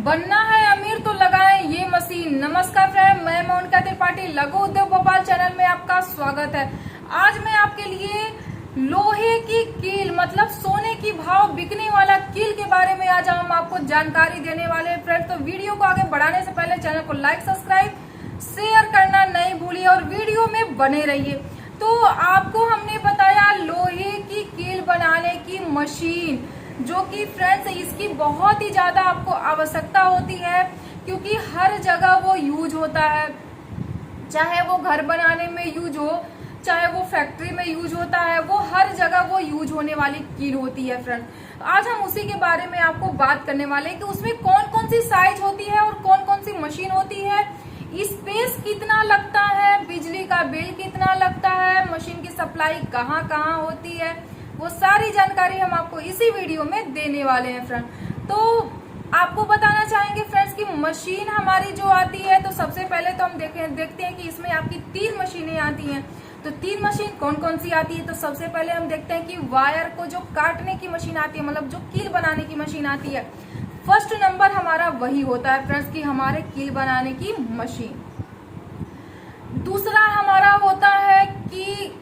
बनना है अमीर तो लगाएं ये मशीन। नमस्कार फ्रेंड, मैं मोनिका त्रिपाठी, लघु उद्योग भोपाल चैनल में आपका स्वागत है। आज मैं आपके लिए लोहे की कील मतलब सोने की भाव बिकने वाला कील के बारे में आज हम आपको जानकारी देने वाले हैं फ्रेंड। तो वीडियो को आगे बढ़ाने से पहले चैनल को लाइक, सब्सक्राइब, शेयर करना नहीं भूलिए और वीडियो में बने रहिए। तो आपको हमने बताया लोहे की कील बनाने की मशीन, जो कि फ्रेंड्स इसकी बहुत ही ज्यादा आपको आवश्यकता होती है, क्योंकि हर जगह वो यूज होता है। चाहे वो घर बनाने में यूज हो, चाहे वो फैक्ट्री में यूज होता है, वो हर जगह वो यूज होने वाली कील होती है फ्रेंड्स। आज हम उसी के बारे में आपको बात करने वाले हैं कि उसमें कौन कौन सी साइज होती है और कौन कौन सी मशीन होती है, स्पेस कितना लगता है, बिजली का बिल कितना लगता है, मशीन की सप्लाई कहाँ कहाँ होती है, वो सारी जानकारी हम आपको इसी वीडियो में देने वाले हैं फ्रेंड। तो आपको बताना चाहेंगे फ्रेंड्स कि मशीन हमारी जो आती है, तो सबसे पहले तो हम देखते हैं कि इसमें आपकी 3 मशीनें आती हैं। तो 3 मशीन कौन कौन सी आती है, तो सबसे पहले हम देखते हैं कि वायर को जो काटने की मशीन आती है, मतलब जो कील बनाने की मशीन आती है, फर्स्ट नंबर हमारा वही होता है फ्रेंड्स कि हमारे कील बनाने की मशीन। दूसरा हमारा होता है कि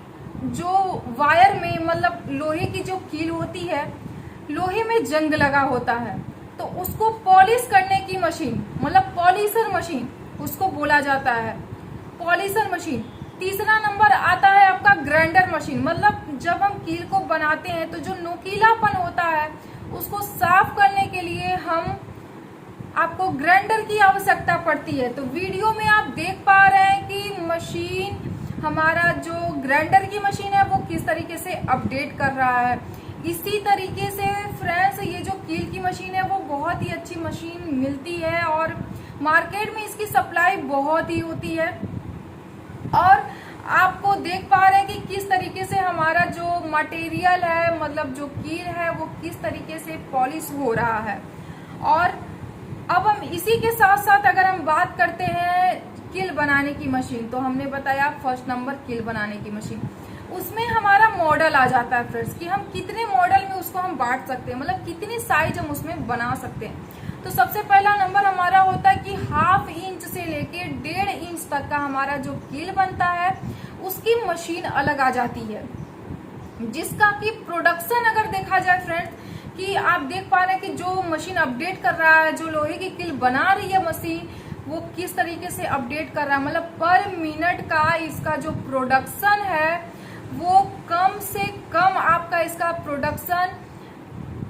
जो वायर में मतलब लोहे की जो कील होती है, लोहे में जंग लगा होता है, तो उसको पॉलिश करने की मशीन मतलब पॉलिशर मशीन उसको बोला जाता है, पॉलिशर मशीन। तीसरा नंबर आता है आपका ग्राइंडर मशीन, मतलब जब हम कील को बनाते हैं तो जो नुकीलापन होता है उसको साफ करने के लिए हम आपको ग्राइंडर की आवश्यकता पड़ती है। तो वीडियो में आप देख पा रहे हैं कि मशीन हमारा जो ग्राइंडर की मशीन है वो किस तरीके से अपडेट कर रहा है। इसी तरीके से फ्रेंड्स ये जो कील की मशीन है वो बहुत ही अच्छी मशीन मिलती है और मार्केट में इसकी सप्लाई बहुत ही होती है। और आपको देख पा रहे हैं कि किस तरीके से हमारा जो मटेरियल है मतलब जो कील है वो किस तरीके से पॉलिश हो रहा है। और अब हम इसी के साथ साथ अगर हम बात करते हैं कील बनाने की मशीन, तो हमने बताया फर्स्ट नंबर कील बनाने की मशीन। उसमें हमारा मॉडल आ जाता है फ्रेंड्स कि हम कितने मॉडल में उसको हम बांट सकते हैं, मतलब कितनी साइज हम उसमें बना सकते हैं। तो सबसे पहला नंबर हमारा होता है कि 1/2 इंच से लेके 1.5 इंच तक का हमारा जो कील बनता है उसकी मशीन अलग आ जाती है, जिसका कि प्रोडक्शन अगर देखा जाए फ्रेंड्स कि आप देख पा रहे हैं कि जो मशीन अपडेट कर रहा है, जो लोहे की कील बना रही है मशीन, वो किस तरीके से अपडेट कर रहा है, मतलब पर मिनट का इसका जो प्रोडक्शन है वो कम से कम आपका इसका प्रोडक्शन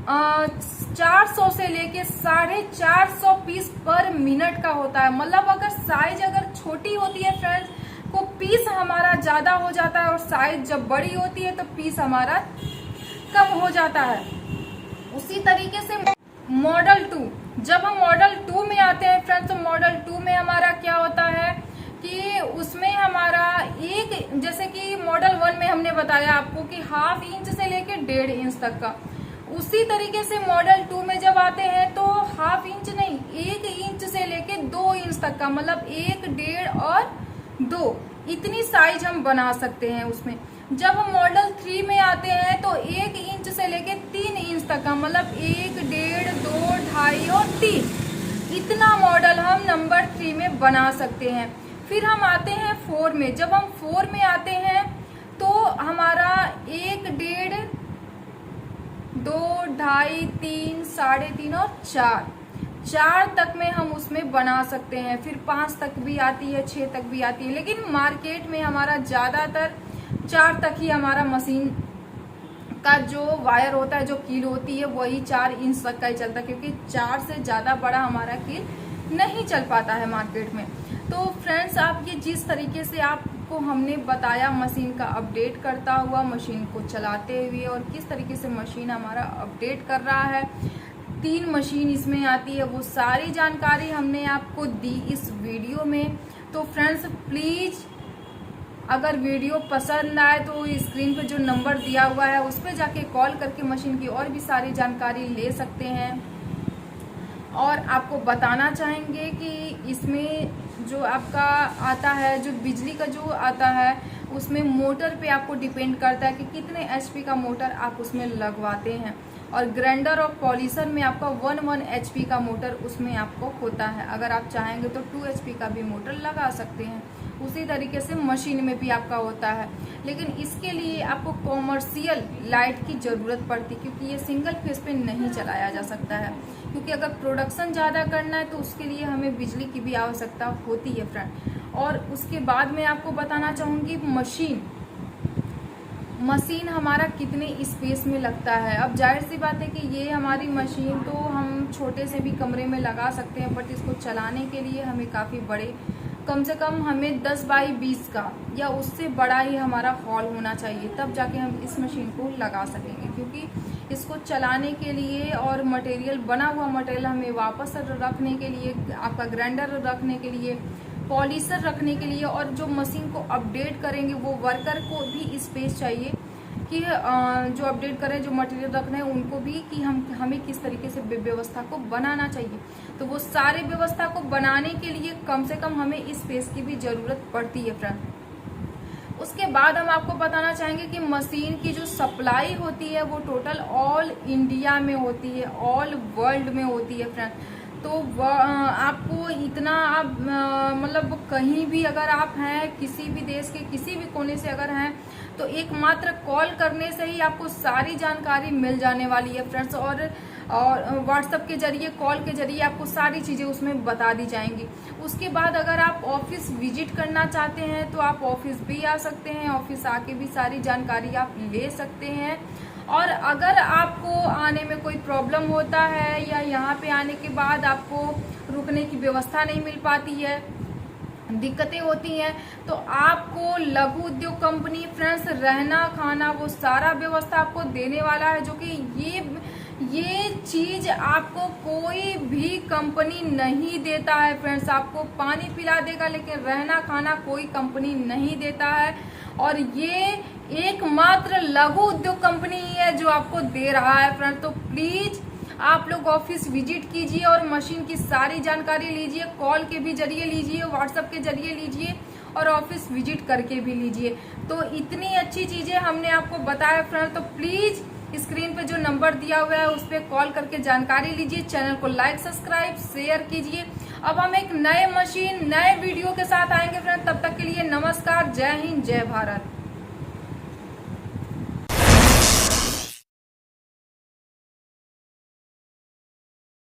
400 से लेके 450 पीस पर मिनट का होता है। मतलब अगर साइज अगर छोटी होती है फ्रेंड्स तो पीस हमारा ज्यादा हो जाता है और साइज जब बड़ी होती है तो पीस हमारा कम हो जाता है। उसी तरीके से मॉडल 2, जब हम मॉडल 2 में आते हैं फ्रेंड्स, तो मॉडल 2 में हमारा क्या होता है कि उसमें हमारा एक, जैसे कि मॉडल 1 में हमने बताया आपको कि 1/2 इंच से लेके 1.5 इंच तक का, उसी तरीके से मॉडल 2 में जब आते हैं तो 1/2 इंच नहीं 1 इंच से लेके 2 इंच तक का, मतलब 1, 1.5 और 2 इतनी साइज हम बना सकते हैं उसमें। जब हम मॉडल 3 में आते हैं तो 1 इंच से लेके 3 इंच तक का, मतलब 1, 1.5, 2, 2.5 और 3 इतना मॉडल हम नंबर 3 में बना सकते हैं। फिर हम आते हैं 4 में। जब हम 4 में आते हैं तो हमारा 1, 1.5, 2, 2.5, 3, 3.5 और 4 तक में हम उसमें बना सकते हैं। फिर 5 तक भी आती है, 6 तक भी आती है, लेकिन मार्केट में हमारा ज्यादातर 4 तक ही हमारा मशीन का जो वायर होता है, जो कील होती है, वही 4 इंच तक का ही चलता है, क्योंकि 4 से ज्यादा बड़ा हमारा कील नहीं चल पाता है मार्केट में। तो फ्रेंड्स आप ये जिस तरीके से आपको हमने बताया मशीन का अपडेट करता हुआ, मशीन को चलाते हुए और किस तरीके से मशीन हमारा अपडेट कर रहा है, 3 मशीन इसमें आती है, वो सारी जानकारी हमने आपको दी इस वीडियो में। तो फ्रेंड्स प्लीज अगर वीडियो पसंद आए तो स्क्रीन पे जो नंबर दिया हुआ है उस पर जाके कॉल करके मशीन की और भी सारी जानकारी ले सकते हैं। और आपको बताना चाहेंगे कि इसमें जो आपका आता है, जो बिजली का जो आता है, उसमें मोटर पे आपको डिपेंड करता है कि कितने एचपी का मोटर आप उसमें लगवाते हैं। और ग्राइंडर और पॉलिशर में आपका 1 एचपी का मोटर उसमें आपको होता है। अगर आप चाहेंगे तो 2 एचपी का भी मोटर लगा सकते हैं। उसी तरीके से मशीन में भी आपका होता है, लेकिन इसके लिए आपको कॉमर्शियल लाइट की ज़रूरत पड़ती है, क्योंकि ये सिंगल फेस पे नहीं चलाया जा सकता है। क्योंकि अगर प्रोडक्शन ज़्यादा करना है तो उसके लिए हमें बिजली की भी आवश्यकता होती है फ्रेंड। और उसके बाद मैं आपको बताना चाहूँगी मशीन हमारा कितने स्पेस में लगता है। अब जाहिर सी बात है कि ये हमारी मशीन तो हम छोटे से भी कमरे में लगा सकते हैं, बट इसको चलाने के लिए हमें काफ़ी बड़े, कम से कम हमें 10 बाई 20 का या उससे बड़ा ही हमारा हॉल होना चाहिए, तब जाके हम इस मशीन को लगा सकेंगे। क्योंकि इसको चलाने के लिए और मटेरियल, बना हुआ मटेरियल हमें वापस रखने के लिए, आपका ग्राइंडर रखने के लिए, पॉलिशर रखने के लिए, और जो मशीन को अपडेट करेंगे वो वर्कर को भी स्पेस चाहिए कि जो अपडेट करें, जो मटेरियल रखना है उनको भी, कि हमें किस तरीके से व्यवस्था को बनाना चाहिए। तो वो सारे व्यवस्था को बनाने के लिए कम से कम हमें स्पेस की भी ज़रूरत पड़ती है फ्रेंड। उसके बाद हम आपको बताना चाहेंगे कि मशीन की जो सप्लाई होती है वो टोटल ऑल इंडिया में होती है, ऑल वर्ल्ड में होती है फ्रेंड। तो आपको इतना, आप मतलब कहीं भी अगर आप हैं, किसी भी देश के किसी भी कोने से अगर हैं, तो एकमात्र कॉल करने से ही आपको सारी जानकारी मिल जाने वाली है फ्रेंड्स। और व्हाट्सएप के जरिए, कॉल के जरिए आपको सारी चीज़ें उसमें बता दी जाएंगी। उसके बाद अगर आप ऑफिस विजिट करना चाहते हैं तो आप ऑफिस भी आ सकते हैं, ऑफिस आके भी सारी जानकारी आप ले सकते हैं। और अगर आपको आने में कोई प्रॉब्लम होता है या यहाँ पे आने के बाद आपको रुकने की व्यवस्था नहीं मिल पाती है, दिक्कतें होती हैं, तो आपको लघु उद्योग कंपनी फ्रेंड्स रहना खाना वो सारा व्यवस्था आपको देने वाला है, जो कि ये चीज आपको कोई भी कंपनी नहीं देता है फ्रेंड्स। आपको पानी पिला देगा, लेकिन रहना खाना कोई कंपनी नहीं देता है। और ये एकमात्र लघु उद्योग कंपनी ही है जो आपको दे रहा है फ्रेंड। तो प्लीज आप लोग ऑफिस विजिट कीजिए और मशीन की सारी जानकारी लीजिए, कॉल के भी जरिए लीजिए, व्हाट्सएप के जरिए लीजिए, और ऑफिस विजिट करके भी लीजिए। तो इतनी अच्छी चीजें हमने आपको बताया फ्रेंड। तो प्लीज स्क्रीन पे जो नंबर दिया हुआ है उस पर कॉल करके जानकारी लीजिए। चैनल को लाइक, सब्सक्राइब, शेयर कीजिए। अब हम एक नए मशीन, नए वीडियो के साथ आएंगे फ्रेंड। तब तक के लिए नमस्कार, जय हिंद, जय भारत।